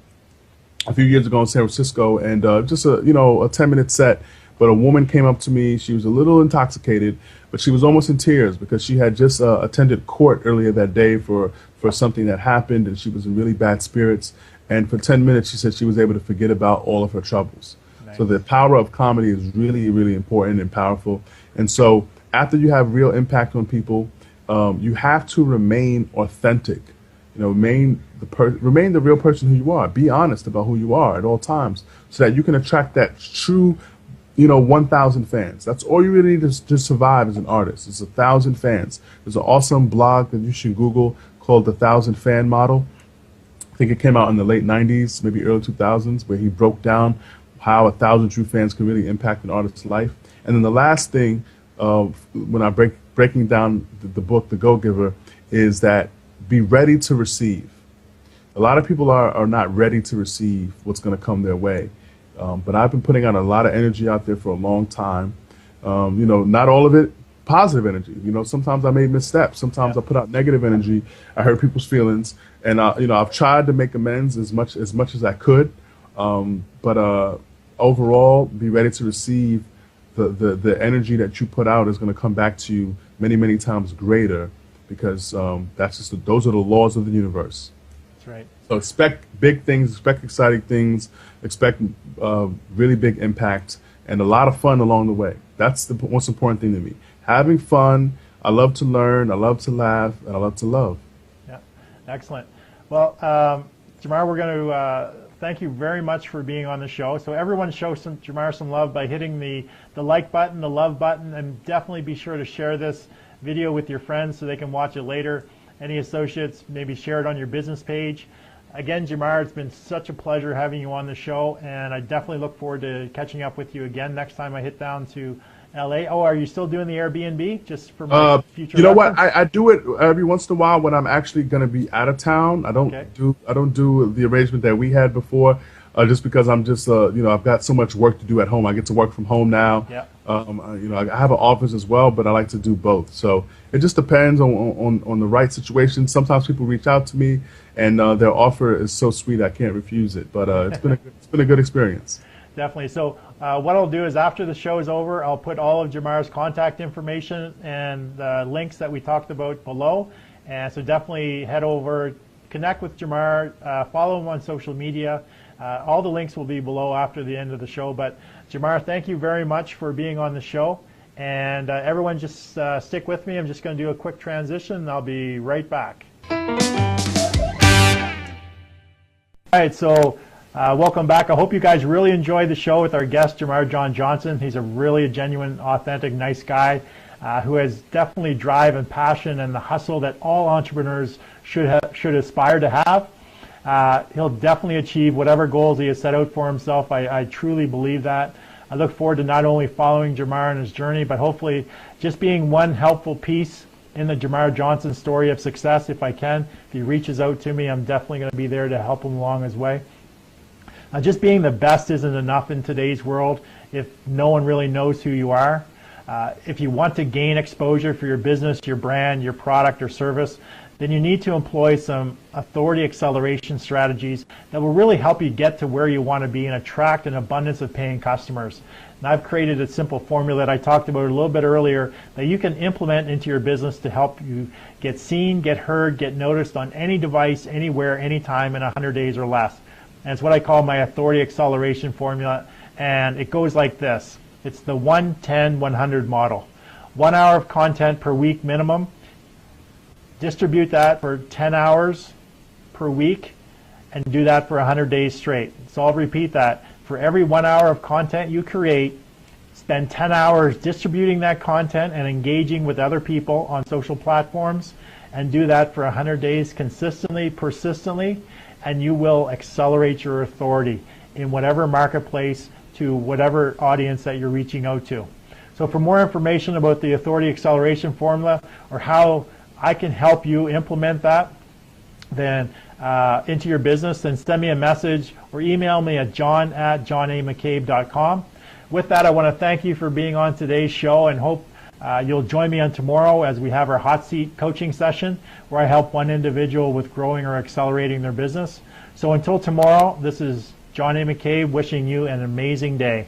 [SPEAKER 2] a few years ago in San Francisco, and just a 10-minute set. But a woman came up to me. She was a little intoxicated, but she was almost in tears because she had just attended court earlier that day for something that happened, and she was in really bad spirits. And for 10 minutes, she said she was able to forget about all of her troubles. Nice. So the power of comedy is really, really important and powerful. And so after you have real impact on people, you have to remain authentic. Remain the real person who you are. Be honest about who you are at all times so that you can attract that true 1,000 fans. That's all you really need to survive as an artist. It's 1,000 fans. There's an awesome blog that you should Google called the 1,000 Fan Model. I think it came out in the late 90s, maybe early 2000s, where he broke down how 1,000 true fans can really impact an artist's life. And then the last thing, when I breaking down the book, The Go-Giver, is that be ready to receive. A lot of people are not ready to receive what's going to come their way. But I've been putting out a lot of energy out there for a long time. Not all of it positive energy. Sometimes I made missteps. Sometimes I put out negative energy. I hurt people's feelings, and I've tried to make amends as much as I could. But overall, be ready to receive the energy that you put out is going to come back to you many, many times greater, because those are the laws of the universe.
[SPEAKER 1] That's right.
[SPEAKER 2] So expect big things, expect exciting things, expect really big impact, and a lot of fun along the way. That's the most important thing to me. Having fun. I love to learn. I love to laugh, and I love to love.
[SPEAKER 1] Yeah, excellent. Well, Jamarr, we're going to thank you very much for being on the show. So everyone show Jamarr some love by hitting the like button, the love button, and definitely be sure to share this video with your friends so they can watch it later. Any associates, maybe share it on your business page. Again, Jamarr, it's been such a pleasure having you on the show, and I definitely look forward to catching up with you again next time I hit down to LA. Oh, are you still doing the Airbnb just for my future reference?
[SPEAKER 2] What? I do it every once in a while when I'm actually going to be out of town. I don't do the arrangement that we had before, just because I'm just I've got so much work to do at home. I get to work from home now. Yeah. I have an office as well, but I like to do both. So it just depends on the right situation. Sometimes people reach out to me, and their offer is so sweet I can't refuse it. But it's been a good experience.
[SPEAKER 1] Definitely. So what I'll do is after the show is over, I'll put all of Jamarr's contact information and the links that we talked about below. And so definitely head over, connect with Jamarr, follow him on social media. All the links will be below after the end of the show. But Jamarr, thank you very much for being on the show. And everyone just stick with me. I'm just going to do a quick transition, and I'll be right back. All right, so welcome back. I hope you guys really enjoyed the show with our guest, Jamarr John Johnson. He's a really genuine, authentic, nice guy who has definitely drive and passion and the hustle that all entrepreneurs should aspire to have. He'll definitely achieve whatever goals he has set out for himself. I truly believe that. I look forward to not only following Jamarr in his journey, but hopefully just being one helpful piece in the Jamarr Johnson story of success if I can. If he reaches out to me, I'm definitely going to be there to help him along his way. Just being the best isn't enough in today's world if no one really knows who you are. If you want to gain exposure for your business, your brand, your product or service, then you need to employ some authority acceleration strategies that will really help you get to where you want to be and attract an abundance of paying customers. And I've created a simple formula that I talked about a little bit earlier that you can implement into your business to help you get seen, get heard, get noticed on any device, anywhere, anytime in 100 days or less. And it's what I call my authority acceleration formula, and it goes like this. It's the 1-10-100 model. 1 hour of content per week minimum. Distribute that for 10 hours per week, and do that for 100 days straight. So I'll repeat that. For every 1 hour of content you create, spend 10 hours distributing that content and engaging with other people on social platforms, and do that for 100 days consistently, persistently, and you will accelerate your authority in whatever marketplace to whatever audience that you're reaching out to. So for more information about the Authority Acceleration Formula or how I can help you implement that then into your business, then send me a message or email me at john@johnamccabe.com. With that, I want to thank you for being on today's show, and hope you'll join me on tomorrow as we have our hot seat coaching session where I help one individual with growing or accelerating their business. So until tomorrow, this is John A. McCabe wishing you an amazing day.